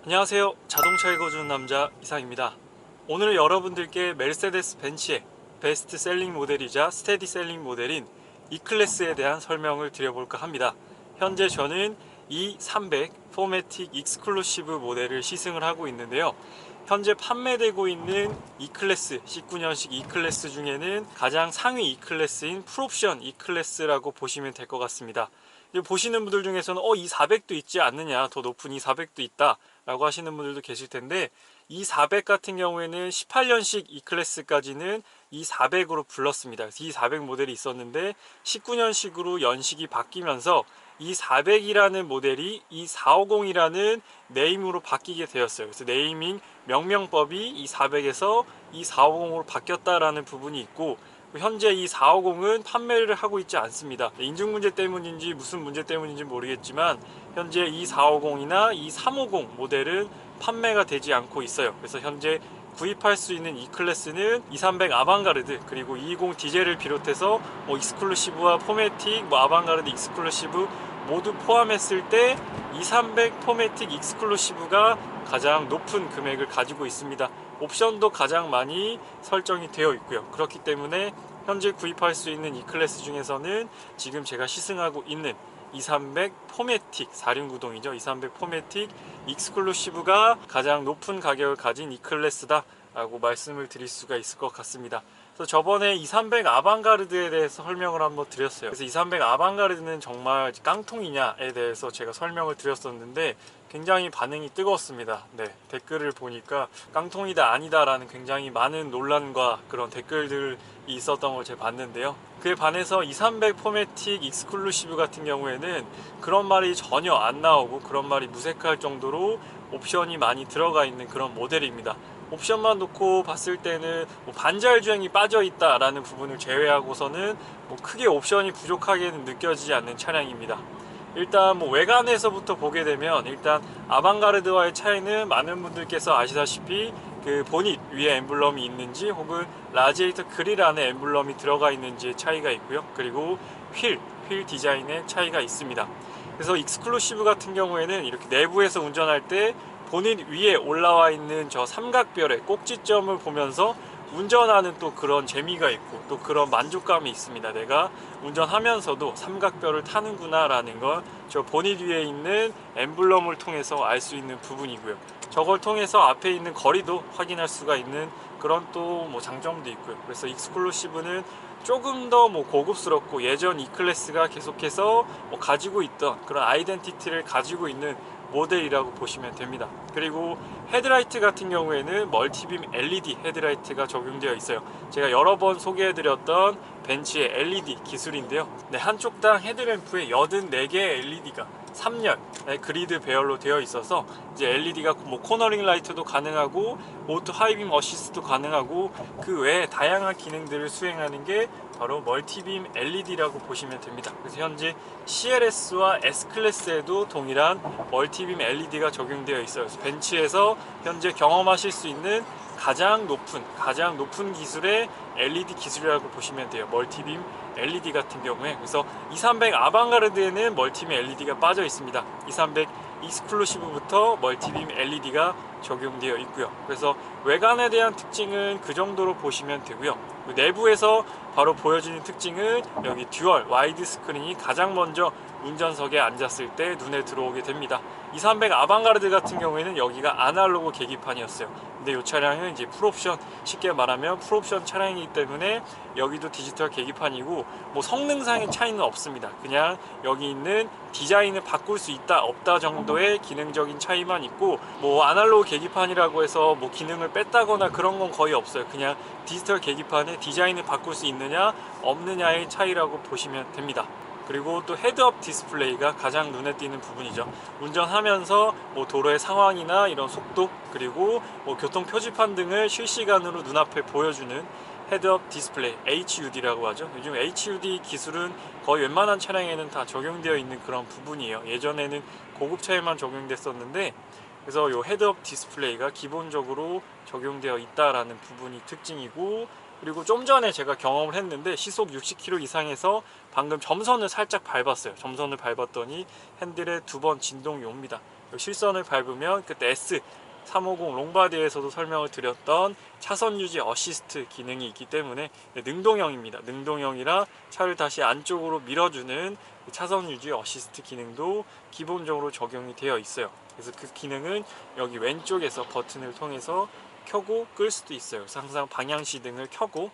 안녕하세요. 자동차 읽어주는 남자 이상입니다. 오늘 여러분들께 메르세데스 벤츠의 베스트셀링 모델이자 스테디셀링 모델인 E클래스에 대한 설명을 드려볼까 합니다. 현재 저는 E300 포매틱 익스클루시브 모델을 시승을 하고 있는데요. 현재 판매되고 있는 E클래스 19년식 E클래스 중에는 가장 상위 E클래스인 풀옵션 E클래스라고 보시면 될 것 같습니다. 보시는 분들 중에서는 E400도 있지 않느냐, 더 높은 E400도 있다 라고 하시는 분들도 계실 텐데, E400 같은 경우에는 18년식 E클래스까지는 E400으로 불렀습니다. 그래서 E400 모델이 있었는데 19년식으로 연식이 바뀌면서 E400이라는 모델이 E450이라는 네임으로 바뀌게 되었어요. 그래서 네이밍 명명법이 E400에서 E450으로 바뀌었다라는 부분이 있고, 현재 이 450은 판매를 하고 있지 않습니다. 인증 문제 때문인지 무슨 문제 때문인지 모르겠지만 현재 이 450이나 이 350 모델은 판매가 되지 않고 있어요. 그래서 현재 구입할 수 있는 E클래스는 2300 아방가르드, 그리고 220 디젤을 비롯해서 익스클루시브와 포매틱, 아방가르드 익스클루시브 모두 포함했을 때 2300 포매틱 익스클루시브가 가장 높은 금액을 가지고 있습니다. 옵션도 가장 많이 설정이 되어 있고요. 그렇기 때문에 현재 구입할 수 있는 E클래스 중에서는 지금 제가 시승하고 있는 2300 포매틱 4륜구동이죠. 2300 포매틱 익스클루시브가 가장 높은 가격을 가진 E클래스다 라고 말씀을 드릴 수가 있을 것 같습니다. 그래서 저번에 2300 아방가르드에 대해서 설명을 한번 드렸어요. 그래서 2300 아방가르드는 정말 깡통이냐에 대해서 제가 설명을 드렸었는데 굉장히 반응이 뜨거웠습니다. 댓글을 보니까 깡통이다 아니다 라는 굉장히 많은 논란과 그런 댓글들이 있었던 걸 제가 봤는데요. 그에 반해서 2300 포매틱 익스클루시브 같은 경우에는 그런 말이 전혀 안 나오고 그런 말이 무색할 정도로 옵션이 많이 들어가 있는 그런 모델입니다. 옵션만 놓고 봤을 때는 반잘 주행이 빠져 있다라는 부분을 제외하고서는 크게 옵션이 부족하게는 느껴지지 않는 차량입니다. 일단 외관에서부터 보게 되면, 일단 아방가르드와의 차이는 많은 분들께서 아시다시피 그 보닛 위에 엠블럼이 있는지 혹은 라지에이터 그릴 안에 엠블럼이 들어가 있는지의 차이가 있고요. 그리고 휠 디자인의 차이가 있습니다. 그래서 익스클루시브 같은 경우에는 이렇게 내부에서 운전할 때 보닛 위에 올라와 있는 저 삼각별의 꼭지점을 보면서 운전하는 또 그런 재미가 있고 또 그런 만족감이 있습니다. 내가 운전하면서도 삼각별을 타는구나 라는 걸 저 보닛 위에 있는 엠블럼을 통해서 알 수 있는 부분이고요. 저걸 통해서 앞에 있는 거리도 확인할 수가 있는 그런 또 장점도 있고요. 그래서 익스클루시브는 조금 더 고급스럽고 예전 E클래스가 계속해서 가지고 있던 그런 아이덴티티를 가지고 있는 모델이라고 보시면 됩니다. 그리고 헤드라이트 같은 경우에는 멀티빔 LED 헤드라이트가 적용되어 있어요. 제가 여러 번 소개해드렸던 벤츠의 LED 기술인데요. 한쪽당 헤드램프에 84개의 LED가 3열 그리드 배열로 되어 있어서 이제 LED가 코너링 라이트도 가능하고 오토 하이빔 어시스트도 가능하고 그 외에 다양한 기능들을 수행하는 게 바로 멀티빔 LED라고 보시면 됩니다. 그래서 현재 CLS와 S클래스에도 동일한 멀티빔 LED가 적용되어 있어요. 그래서 벤츠에서 현재 경험하실 수 있는 가장 높은 기술의 LED 기술이라고 보시면 돼요. 멀티빔 LED 같은 경우에. 그래서 2300 아방가르드에는 멀티빔 LED가 빠져 있습니다. 2300 익스클루시브부터 멀티빔 LED가 적용되어 있고요. 그래서 외관에 대한 특징은 그 정도로 보시면 되고요. 내부에서 바로 보여지는 특징은 여기 듀얼 와이드 스크린이 가장 먼저 운전석에 앉았을 때 눈에 들어오게 됩니다. 2300 아방가르드 같은 경우에는 여기가 아날로그 계기판이었어요. 근데 이 차량은 이제 풀옵션, 쉽게 말하면 풀옵션 차량이기 때문에 여기도 디지털 계기판이고 성능상의 차이는 없습니다. 그냥 여기 있는 디자인을 바꿀 수 있다 없다 정도의 기능적인 차이만 있고, 아날로그 계기판이라고 해서 기능을 뺐다거나 그런 건 거의 없어요. 그냥 디지털 계기판의 디자인을 바꿀 수 있느냐 없느냐의 차이라고 보시면 됩니다. 그리고 또 헤드업 디스플레이가 가장 눈에 띄는 부분이죠. 운전하면서 도로의 상황이나 이런 속도, 그리고 교통 표지판 등을 실시간으로 눈앞에 보여주는 헤드업 디스플레이, HUD라고 하죠. 요즘 HUD 기술은 거의 웬만한 차량에는 다 적용되어 있는 그런 부분이에요. 예전에는 고급차에만 적용됐었는데, 그래서 이 헤드업 디스플레이가 기본적으로 적용되어 있다라는 부분이 특징이고, 그리고 좀 전에 제가 경험을 했는데 시속 60km 이상에서 방금 점선을 살짝 밟았어요. 점선을 밟았더니 핸들에 2번 진동이 옵니다. 실선을 밟으면 그때 S350 롱바디에서도 설명을 드렸던 차선 유지 어시스트 기능이 있기 때문에 능동형입니다. 능동형이라 차를 다시 안쪽으로 밀어주는 차선 유지 어시스트 기능도 기본적으로 적용이 되어 있어요. 그래서 그 기능은 여기 왼쪽에서 버튼을 통해서 켜고 끌 수도 있어요. 그래서 항상 방향시등을 켜고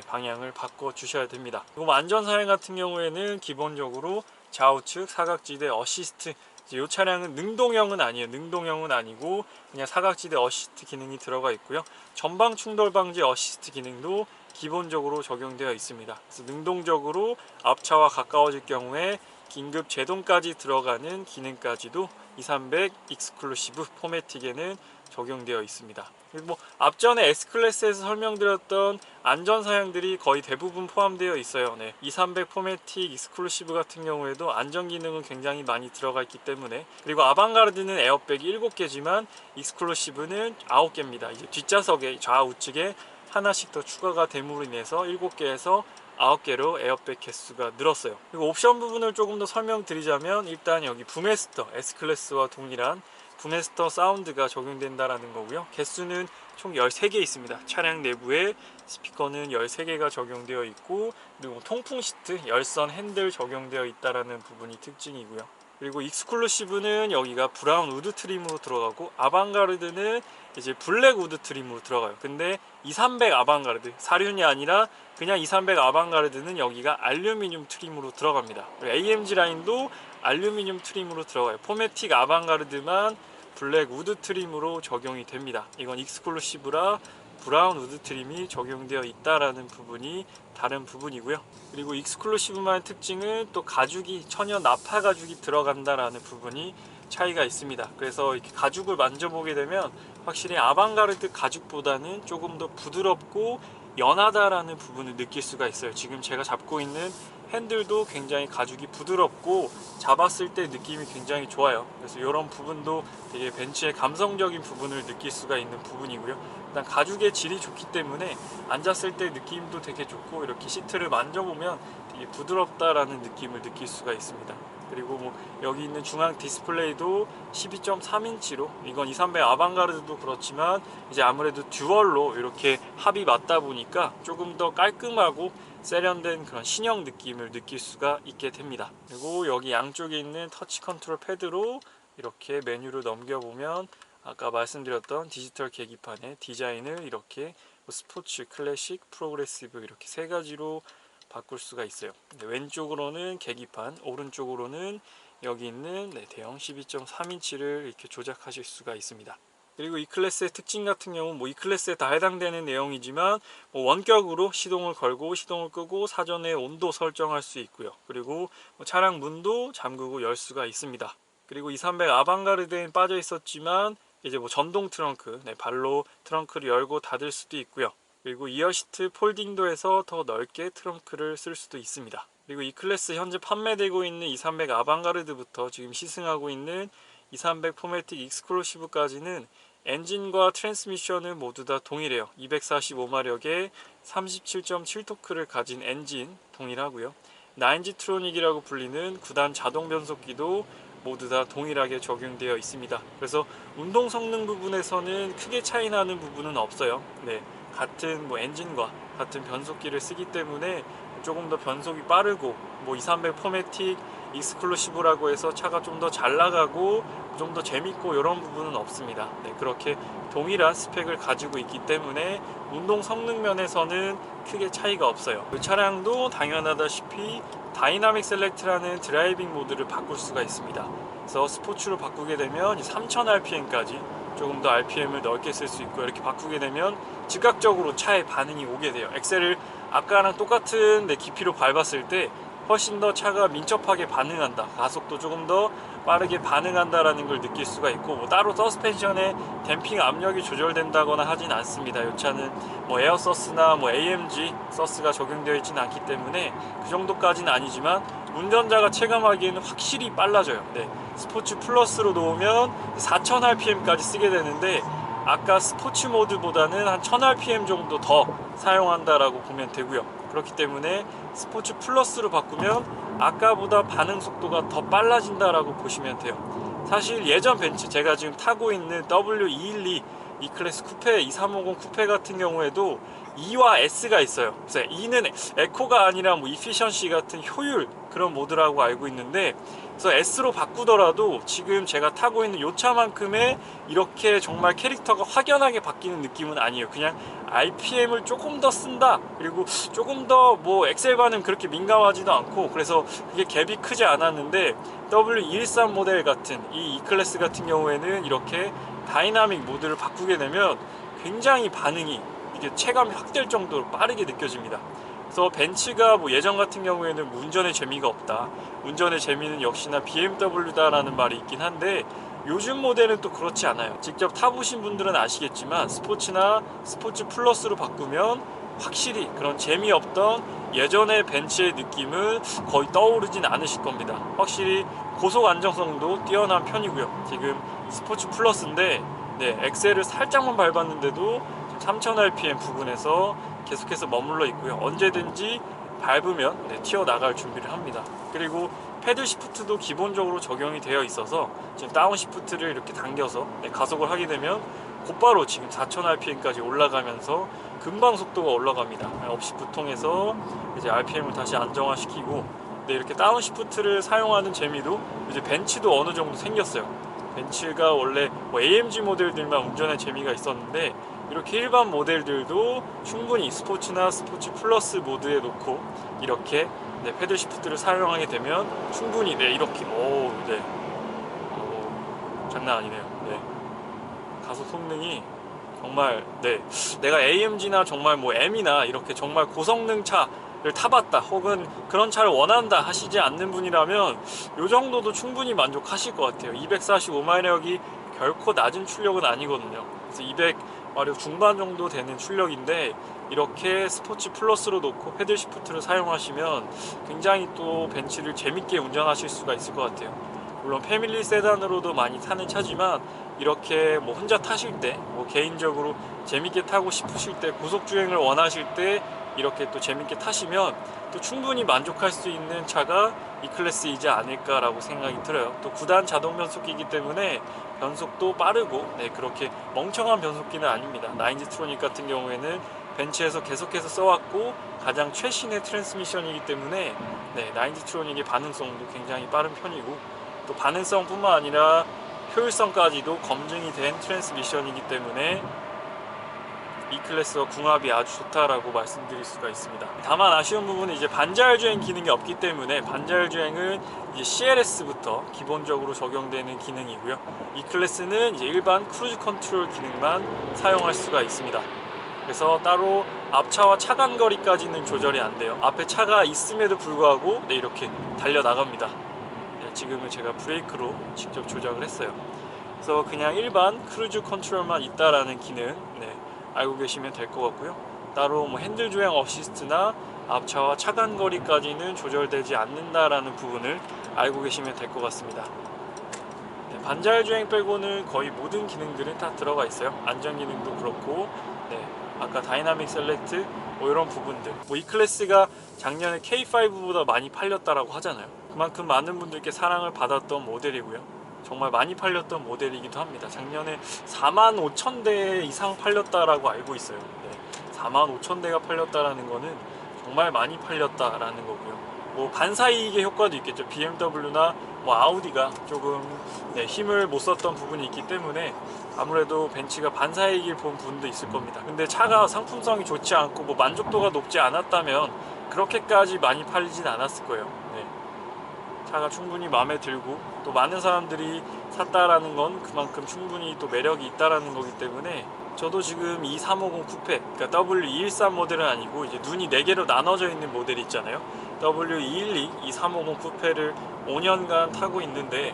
방향을 바꿔 주셔야 됩니다. 그리고 안전사양 같은 경우에는 기본적으로 좌우측 사각지대 어시스트, 이 차량은 능동형은 아니에요. 능동형은 아니고 그냥 사각지대 어시스트 기능이 들어가 있고요. 전방 충돌 방지 어시스트 기능도 기본적으로 적용되어 있습니다. 그래서 능동적으로 앞차와 가까워질 경우에 긴급 제동까지 들어가는 기능까지도 200 익스클루시브 포매틱에는 적용되어 있습니다. 그리고 뭐 앞전에 S클래스에서 설명드렸던 안전사양들이 거의 대부분 포함되어 있어요. 200 포매틱 익스클루시브 같은 경우에도 안전기능은 굉장히 많이 들어가 있기 때문에, 그리고 아방가르드는 에어백이 7개지만 익스클루시브는 9개입니다. 이제 뒷좌석에 좌우측에 하나씩 더 추가가 됨으로 인해서 7개에서 9개로 에어백 개수가 늘었어요. 그리고 옵션 부분을 조금 더 설명드리자면, 일단 여기 붐에스터, S클래스와 동일한 붐에스터 사운드가 적용된다라는 거고요. 개수는 총 13개 있습니다. 차량 내부에 스피커는 13개가 적용되어 있고, 그리고 통풍 시트, 열선 핸들 적용되어 있다라는 부분이 특징이고요. 그리고 익스클루시브는 여기가 브라운 우드 트림으로 들어가고, 아방가르드는 이제 블랙 우드 트림으로 들어가요. 근데 200 아방가르드, 사륜이 아니라 그냥 200 아방가르드는 여기가 알루미늄 트림으로 들어갑니다. AMG 라인도 알루미늄 트림으로 들어가요. 포매틱 아방가르드만 블랙 우드 트림으로 적용이 됩니다. 이건 익스클루시브라 브라운 우드 트림이 적용되어 있다라는 부분이 다른 부분이고요. 그리고 익스클루시브만의 특징은 또 가죽이, 천연 나파 가죽이 들어간다라는 부분이 차이가 있습니다. 그래서 이렇게 가죽을 만져보게 되면 확실히 아방가르드 가죽보다는 조금 더 부드럽고 연하다라는 부분을 느낄 수가 있어요. 지금 제가 잡고 있는 핸들도 굉장히 가죽이 부드럽고 잡았을 때 느낌이 굉장히 좋아요. 그래서 이런 부분도 되게 벤츠의 감성적인 부분을 느낄 수가 있는 부분이고요. 일단 가죽의 질이 좋기 때문에 앉았을 때 느낌도 되게 좋고, 이렇게 시트를 만져보면 되게 부드럽다라는 느낌을 느낄 수가 있습니다. 그리고 뭐 여기 있는 중앙 디스플레이도 12.3인치로, 이건 200 아방가르드도 그렇지만 이제 아무래도 듀얼로 이렇게 합이 맞다 보니까 조금 더 깔끔하고 세련된 그런 신형 느낌을 느낄 수가 있게 됩니다. 그리고 여기 양쪽에 있는 터치 컨트롤 패드로 이렇게 메뉴를 넘겨보면 아까 말씀드렸던 디지털 계기판의 디자인을 이렇게 스포츠, 클래식, 프로그레시브 이렇게 세 가지로 바꿀 수가 있어요. 왼쪽으로는 계기판, 오른쪽으로는 여기 있는 대형 12.3인치를 이렇게 조작하실 수가 있습니다. 그리고 이 클래스의 특징 같은 경우 이 클래스에 다 해당되는 내용이지만 원격으로 시동을 걸고 시동을 끄고 사전에 온도 설정할 수 있고요. 그리고 차량 문도 잠그고 열 수가 있습니다. 그리고 200 아방가르드엔 빠져 있었지만 이제 전동 트렁크, 발로 트렁크를 열고 닫을 수도 있고요. 그리고 이어 시트 폴딩도 해서 더 넓게 트렁크를 쓸 수도 있습니다. 그리고 이 클래스 현재 판매되고 있는 200 아방가르드부터 지금 시승하고 있는 200 포매틱 익스클루시브까지는 엔진과 트랜스미션은 모두 다 동일해요. 245마력의 37.7토크를 가진 엔진 동일하고요. 9G 트로닉이라고 불리는 9단 자동 변속기도 모두 다 동일하게 적용되어 있습니다. 그래서 운동 성능 부분에서는 크게 차이 나는 부분은 없어요. 같은 엔진과 같은 변속기를 쓰기 때문에 조금 더 변속이 빠르고 200 포매틱 익스클루시브라고 해서 차가 좀 더 잘 나가고 좀 더 재밌고 이런 부분은 없습니다. 그렇게 동일한 스펙을 가지고 있기 때문에 운동 성능 면에서는 크게 차이가 없어요. 이 차량도 당연하다시피 다이나믹 셀렉트라는 드라이빙 모드를 바꿀 수가 있습니다. 그래서 스포츠로 바꾸게 되면 3000rpm까지 조금 더 RPM을 넓게 쓸 수 있고, 이렇게 바꾸게 되면 즉각적으로 차에 반응이 오게 돼요. 엑셀을 아까랑 똑같은 깊이로 밟았을 때 훨씬 더 차가 민첩하게 반응한다, 가속도 조금 더 빠르게 반응한다라는 걸 느낄 수가 있고, 따로 서스펜션에 댐핑 압력이 조절된다거나 하진 않습니다. 이 차는 에어 서스나 AMG 서스가 적용되어 있지는 않기 때문에 그 정도까지는 아니지만 운전자가 체감하기에는 확실히 빨라져요. 스포츠 플러스로 놓으면 4000rpm까지 쓰게 되는데 아까 스포츠 모드보다는 한 1000rpm 정도 더 사용한다라고 보면 되고요. 그렇기 때문에 스포츠 플러스로 바꾸면 아까보다 반응 속도가 더 빨라진다라고 보시면 돼요. 사실 예전 벤츠 제가 지금 타고 있는 W212 E클래스 쿠페 2350 쿠페 같은 경우에도 E와 S가 있어요. 그래서 E는 에코가 아니라 뭐 이피션시 같은 효율 그런 모드라고 알고 있는데, 그래서 S로 바꾸더라도 지금 제가 타고 있는 요 차만큼의 이렇게 정말 캐릭터가 확연하게 바뀌는 느낌은 아니에요. 그냥 RPM을 조금 더 쓴다, 그리고 조금 더 뭐 엑셀 반응 그렇게 민감하지도 않고, 그래서 그게 갭이 크지 않았는데 W213 모델 같은 이 E클래스 같은 경우에는 이렇게 다이나믹 모드를 바꾸게 되면 굉장히 반응이 이게 체감이 확 될 정도로 빠르게 느껴집니다. 그래서 벤츠가 뭐 예전 같은 경우에는 뭐 운전의 재미가 없다, 운전의 재미는 역시나 BMW다라는 말이 있긴 한데, 요즘 모델은 또 그렇지 않아요. 직접 타보신 분들은 아시겠지만 스포츠나 스포츠 플러스로 바꾸면 확실히 그런 재미없던 예전의 벤츠의 느낌은 거의 떠오르진 않으실 겁니다. 확실히 고속 안정성도 뛰어난 편이고요. 지금 스포츠 플러스인데 엑셀을 살짝만 밟았는데도 3000rpm 부근에서 계속해서 머물러 있고요. 언제든지 밟으면 튀어나갈 준비를 합니다. 그리고 패들 시프트도 기본적으로 적용이 되어 있어서 지금 다운 시프트를 이렇게 당겨서 가속을 하게 되면 곧바로 지금 4000rpm까지 올라가면서 금방 속도가 올라갑니다. 업시프트 통해서 이제 RPM을 다시 안정화시키고, 이렇게 다운 시프트를 사용하는 재미도 이제 벤츠도 어느 정도 생겼어요. 벤츠가 원래 뭐 AMG 모델들만 운전의 재미가 있었는데, 이렇게 일반 모델들도 충분히 스포츠나 스포츠 플러스 모드에 놓고 이렇게 패들 시프트를 사용하게 되면 충분히 이렇게 장난 아니네요. 가속 성능이 정말 내가 AMG나 정말 뭐 M이나 이렇게 정말 고성능 차를 타봤다, 혹은 그런 차를 원한다 하시지 않는 분이라면 이 정도도 충분히 만족하실 것 같아요. 245마력이 결코 낮은 출력은 아니거든요. 그래서 200마력 중반 정도 되는 출력인데, 이렇게 스포츠 플러스로 놓고 패들 시프트를 사용하시면 굉장히 또 벤츠를 재밌게 운전하실 수가 있을 것 같아요. 물론 패밀리 세단으로도 많이 타는 차지만, 이렇게 뭐 혼자 타실 때, 뭐 개인적으로 재밌게 타고 싶으실 때, 고속주행을 원하실 때 이렇게 또 재밌게 타시면 또 충분히 만족할 수 있는 차가 E클래스이지 않을까라고 생각이 들어요. 또 9단 자동 변속기이기 때문에 변속도 빠르고 그렇게 멍청한 변속기는 아닙니다. 나인지트로닉 같은 경우에는 벤츠에서 계속해서 써왔고 가장 최신의 트랜스미션이기 때문에 나인지트로닉의 반응성도 굉장히 빠른 편이고, 또 반응성 뿐만 아니라 효율성까지도 검증이 된 트랜스미션이기 때문에 E클래스와 궁합이 아주 좋다라고 말씀드릴 수가 있습니다. 다만 아쉬운 부분은 이제 반자율 주행 기능이 없기 때문에, 반자율 주행은 이제 CLS부터 기본적으로 적용되는 기능이고요. E클래스는 이제 일반 크루즈 컨트롤 기능만 사용할 수가 있습니다. 그래서 따로 앞차와 차간 거리까지는 조절이 안 돼요. 앞에 차가 있음에도 불구하고 이렇게 달려 나갑니다. 지금은 제가 브레이크로 직접 조작을 했어요. 그래서 그냥 일반 크루즈 컨트롤만 있다라는 기능 알고 계시면 될 것 같고요. 따로 뭐 핸들 주행 어시스트나 앞차와 차간 거리까지는 조절되지 않는다라는 부분을 알고 계시면 될 것 같습니다. 반자율 주행 빼고는 거의 모든 기능들은 다 들어가 있어요. 안전 기능도 그렇고, 아까 다이나믹 셀렉트 뭐 이런 부분들, 뭐 E클래스가 작년에 K5보다 많이 팔렸다라고 하잖아요. 그만큼 많은 분들께 사랑을 받았던 모델이고요. 정말 많이 팔렸던 모델이기도 합니다. 작년에 45,000대 이상 팔렸다라고 알고 있어요. 45,000대가 팔렸다라는 거는 정말 많이 팔렸다라는 거고요. 뭐 반사이익의 효과도 있겠죠. BMW나 뭐 아우디가 조금 힘을 못 썼던 부분이 있기 때문에 아무래도 벤츠가 반사이익을 본 부분도 있을 겁니다. 근데 차가 상품성이 좋지 않고 뭐 만족도가 높지 않았다면 그렇게까지 많이 팔리진 않았을 거예요. 차가 충분히 마음에 들고 또 많은 사람들이 샀다라는 건 그만큼 충분히 또 매력이 있다라는 거기 때문에, 저도 지금 2350 쿠페, 그러니까 W213 모델은 아니고 이제 눈이 4개로 나눠져 있는 모델이 있잖아요. W212 2350 쿠페를 5년간 타고 있는데,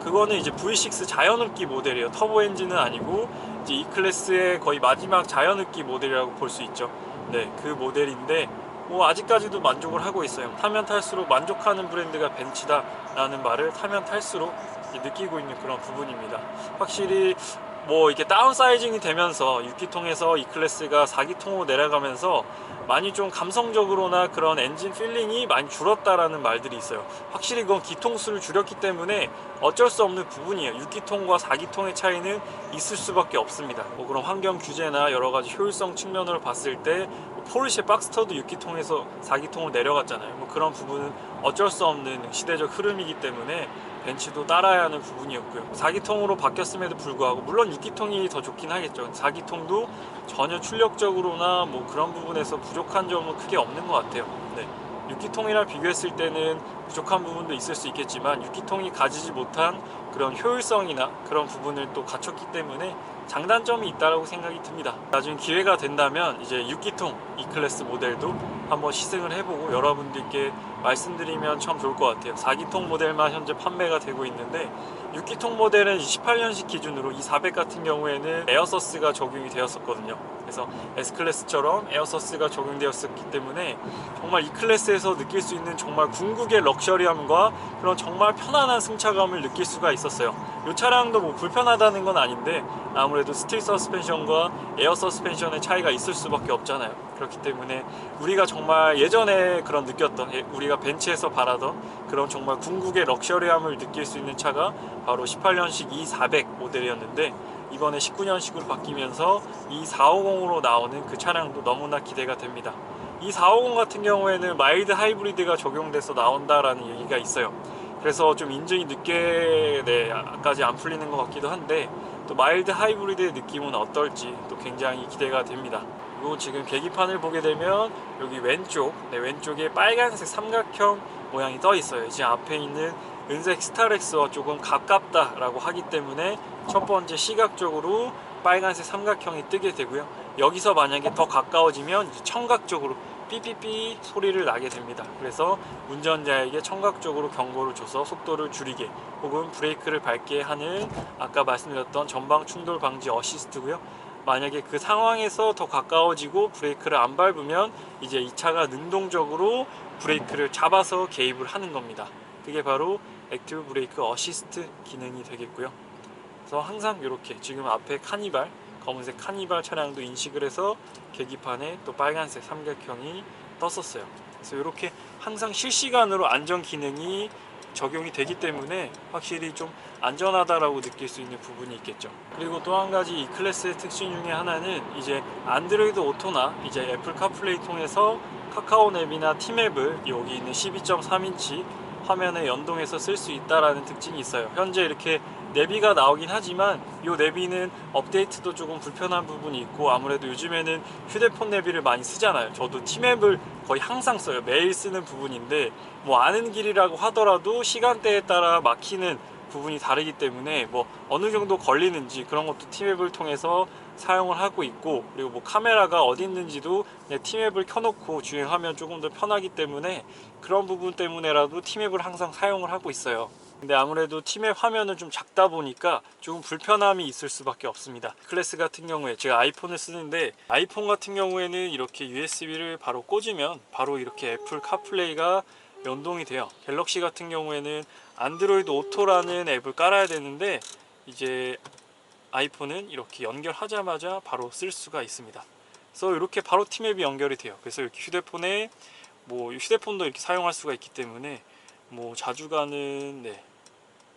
그거는 이제 V6 자연흡기 모델이에요. 터보 엔진은 아니고 이제 E클래스의 거의 마지막 자연흡기 모델이라고 볼 수 있죠. 그 모델인데 뭐 아직까지도 만족을 하고 있어요. 타면 탈수록 만족하는 브랜드가 벤츠다 라는 말을 타면 탈수록 느끼고 있는 그런 부분입니다. 확실히 뭐 이렇게 다운사이징이 되면서 6기통에서 E클래스가 4기통으로 내려가면서 많이 좀 감성적으로나 그런 엔진 필링이 많이 줄었다라는 말들이 있어요. 확실히 그건 기통수를 줄였기 때문에 어쩔 수 없는 부분이에요. 6기통과 4기통의 차이는 있을 수밖에 없습니다. 뭐 그런 환경 규제나 여러 가지 효율성 측면으로 봤을 때 포르쉐 박스터도 6기통에서 4기통으로 내려갔잖아요. 뭐 그런 부분은 어쩔 수 없는 시대적 흐름이기 때문에 벤츠도 따라야 하는 부분이었고요. 4기통으로 바뀌었음에도 불구하고 물론 6기통이 더 좋긴 하겠죠. 4기통도 전혀 출력적으로나 뭐 그런 부분에서 부족한 점은 크게 없는 것 같아요. 네. 6기통이랑 비교했을 때는 부족한 부분도 있을 수 있겠지만 6기통이 가지지 못한 그런 효율성이나 그런 부분을 또 갖췄기 때문에 장단점이 있다고 생각이 듭니다. 나중에 기회가 된다면 이제 6기통 E클래스 모델도 한번 시승을 해보고 여러분들께 말씀드리면 참 좋을 것 같아요. 4기통 모델만 현재 판매가 되고 있는데 6기통 모델은 18년식 기준으로 이 400 같은 경우에는 에어서스가 적용이 되었었거든요. 그래서 S클래스처럼 에어서스가 적용되었었기 때문에 정말 E클래스에서 느낄 수 있는 정말 궁극의 럭셔리함과 그런 정말 편안한 승차감을 느낄 수가 있었어요. 이 차량도 뭐 불편하다는 건 아닌데 아무래도 스틸 서스펜션과 에어 서스펜션의 차이가 있을 수밖에 없잖아요. 그렇기 때문에 우리가 정말 예전에 그런 느꼈던, 우리가 벤츠에서 바라던 그런 정말 궁극의 럭셔리함을 느낄 수 있는 차가 바로 18년식 E400 모델이었는데 이번에 19년식으로 바뀌면서 E450으로 나오는 그 차량도 너무나 기대가 됩니다. E450 같은 경우에는 마일드 하이브리드가 적용돼서 나온다라는 얘기가 있어요. 그래서 좀 인증이 늦게까지 안 풀리는 것 같기도 한데 또 마일드 하이브리드의 느낌은 어떨지 또 굉장히 기대가 됩니다. 그리고 지금 계기판을 보게 되면 여기 왼쪽에 빨간색 삼각형 모양이 떠 있어요. 지금 앞에 있는 은색 스타렉스와 조금 가깝다라고 하기 때문에 첫 번째 시각적으로 빨간색 삼각형이 뜨게 되고요. 여기서 만약에 더 가까워지면 청각적으로 삐삐삐 소리를 나게 됩니다. 그래서 운전자에게 청각적으로 경고를 줘서 속도를 줄이게 혹은 브레이크를 밟게 하는 아까 말씀드렸던 전방 충돌 방지 어시스트고요. 만약에 그 상황에서 더 가까워지고 브레이크를 안 밟으면 이제 이 차가 능동적으로 브레이크를 잡아서 개입을 하는 겁니다. 그게 바로 액티브 브레이크 어시스트 기능이 되겠고요. 그래서 항상 이렇게 지금 앞에 카니발, 검은색 카니발 차량도 인식을 해서 계기판에 또 빨간색 삼각형이 떴었어요. 그래서 이렇게 항상 실시간으로 안전 기능이 적용이 되기 때문에 확실히 좀 안전하다라고 느낄 수 있는 부분이 있겠죠. 그리고 또 한 가지 이 클래스의 특징 중에 하나는 이제 안드로이드 오토나 이제 애플 카플레이 통해서 카카오 앱이나 티맵을 여기 있는 12.3인치 화면에 연동해서 쓸 수 있다라는 특징이 있어요. 현재 이렇게 내비가 나오긴 하지만 이 내비는 업데이트도 조금 불편한 부분이 있고 아무래도 요즘에는 휴대폰 내비를 많이 쓰잖아요. 저도 티맵을 거의 항상 써요. 매일 쓰는 부분인데 뭐 아는 길이라고 하더라도 시간대에 따라 막히는 부분이 다르기 때문에 뭐 어느 정도 걸리는지 그런 것도 티맵을 통해서 사용을 하고 있고 그리고 뭐 카메라가 어디 있는지도 그냥 티맵을 켜놓고 주행하면 조금 더 편하기 때문에 그런 부분 때문에라도 티맵을 항상 사용을 하고 있어요. 근데 아무래도 티맵 화면은 좀 작다 보니까 조금 불편함이 있을 수밖에 없습니다. 클래스 같은 경우에 제가 아이폰을 쓰는데 아이폰 같은 경우에는 이렇게 USB를 바로 꽂으면 바로 이렇게 애플 카플레이가 연동이 돼요. 갤럭시 같은 경우에는 안드로이드 오토라는 앱을 깔아야 되는데 이제 아이폰은 이렇게 연결하자마자 바로 쓸 수가 있습니다. 그래서 이렇게 바로 티맵이 연결이 돼요. 그래서 이렇게 휴대폰에 뭐 휴대폰도 이렇게 사용할 수가 있기 때문에 뭐 자주 가는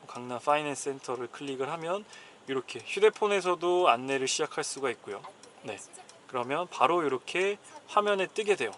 강남 파이낸스 센터를 클릭을 하면 이렇게 휴대폰에서도 안내를 시작할 수가 있고요. 네, 그러면 바로 이렇게 화면에 뜨게 돼요.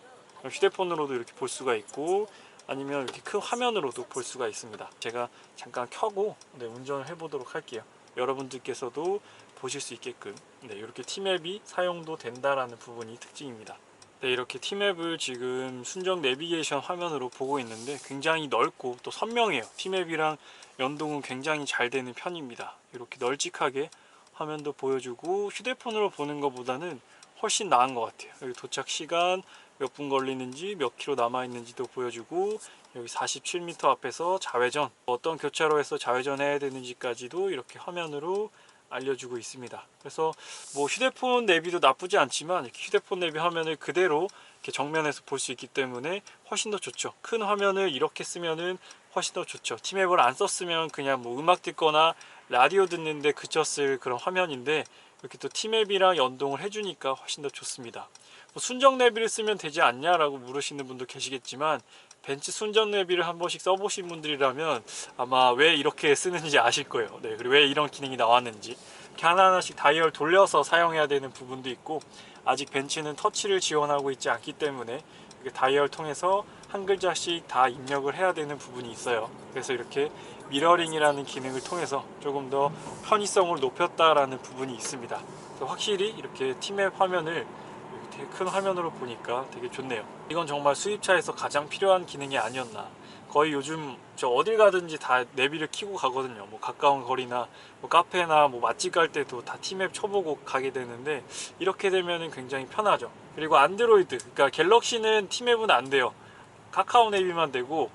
휴대폰으로도 이렇게 볼 수가 있고 아니면 이렇게 큰 화면으로도 볼 수가 있습니다. 제가 잠깐 켜고 운전을 해보도록 할게요. 여러분들께서도 보실 수 있게끔 이렇게 티맵이 사용도 된다라는 부분이 특징입니다. 이렇게 티맵을 지금 순정 내비게이션 화면으로 보고 있는데 굉장히 넓고 또 선명해요. 티맵이랑 연동은 굉장히 잘 되는 편입니다. 이렇게 널찍하게 화면도 보여주고 휴대폰으로 보는 것보다는 훨씬 나은 것 같아요. 여기 도착 시간 몇 분 걸리는지 몇 킬로 남아 있는지도 보여주고 여기 47m 앞에서 좌회전 어떤 교차로에서 좌회전해야 되는지까지도 이렇게 화면으로 알려주고 있습니다. 그래서 뭐 휴대폰 내비도 나쁘지 않지만 이렇게 휴대폰 내비 화면을 그대로 이렇게 정면에서 볼 수 있기 때문에 훨씬 더 좋죠. 큰 화면을 이렇게 쓰면은 훨씬 더 좋죠. 티맵을 안 썼으면 그냥 뭐 음악 듣거나 라디오 듣는데 그쳤을 그런 화면인데 이렇게 또 T맵이랑 연동을 해주니까 훨씬 더 좋습니다. 뭐 순정 내비를 쓰면 되지 않냐라고 물으시는 분도 계시겠지만 벤츠 순정 내비를 한 번씩 써보신 분들이라면 아마 왜 이렇게 쓰는지 아실 거예요. 네, 그리고 왜 이런 기능이 나왔는지. 이렇게 하나하나씩 다이얼 돌려서 사용해야 되는 부분도 있고, 아직 벤츠는 터치를 지원하고 있지 않기 때문에 다이얼 통해서 한 글자씩 다 입력을 해야 되는 부분이 있어요. 그래서 이렇게 미러링이라는 기능을 통해서 조금 더 편의성을 높였다라는 부분이 있습니다. 그래서 확실히 이렇게 T맵 화면을 되게 큰 화면으로 보니까 되게 좋네요. 이건 정말 수입차에서 가장 필요한 기능이 아니었나. 거의 요즘 저 어딜 가든지 다 내비를 켜고 가거든요. 뭐 가까운 거리나 뭐 카페나 뭐 맛집 갈 때도 다 T맵 쳐보고 가게 되는데, 이렇게 되면은 굉장히 편하죠. 그리고 안드로이드, 그러니까 갤럭시는 T맵은 안 돼요. 카카오 내비만 되고,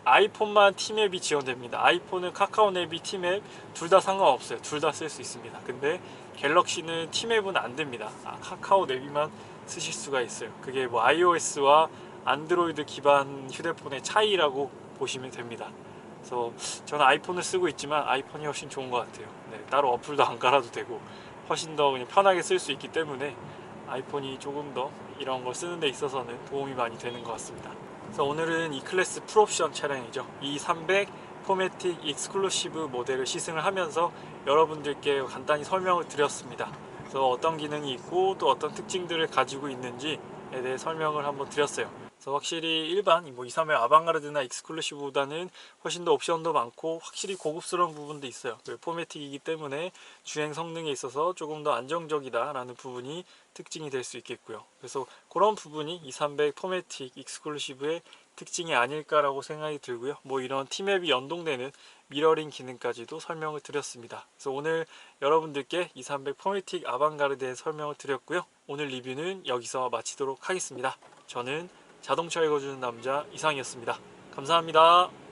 아이폰만 T맵이 지원됩니다. 아이폰은 카카오 내비, T맵 둘 다 상관없어요. 둘 다 쓸 수 있습니다. 근데 갤럭시는 T맵은 안 됩니다. 카카오 내비만 쓰실 수가 있어요. 그게 뭐 iOS와 안드로이드 기반 휴대폰의 차이라고 보시면 됩니다. 그래서 저는 아이폰을 쓰고 있지만 아이폰이 훨씬 좋은 것 같아요. 네, 따로 어플도 안 깔아도 되고 훨씬 더 그냥 편하게 쓸 수 있기 때문에 아이폰이 조금 더 이런 걸 쓰는 데 있어서는 도움이 많이 되는 것 같습니다. 그래서 오늘은 E클래스 풀옵션 차량이죠. E300 포매틱 익스클루시브 모델을 시승을 하면서 여러분들께 간단히 설명을 드렸습니다. 그래서 어떤 기능이 있고 또 어떤 특징들을 가지고 있는지에 대해 설명을 한번 드렸어요. 그래서 확실히 일반 뭐 230 아방가르드나 익스클루시브보다는 훨씬 더 옵션도 많고 확실히 고급스러운 부분도 있어요. 포매틱이기 때문에 주행 성능에 있어서 조금 더 안정적이다 라는 부분이 특징이 될 수 있겠고요. 그래서 그런 부분이 230 포매틱 익스클루시브의 특징이 아닐까라고 생각이 들고요. 뭐 이런 T맵이 연동되는 미러링 기능까지도 설명을 드렸습니다. 그래서 오늘 여러분들께 230 포매틱 아방가르드의 설명을 드렸고요. 오늘 리뷰는 여기서 마치도록 하겠습니다. 저는 자동차 읽어주는 남자 이상이었습니다. 감사합니다.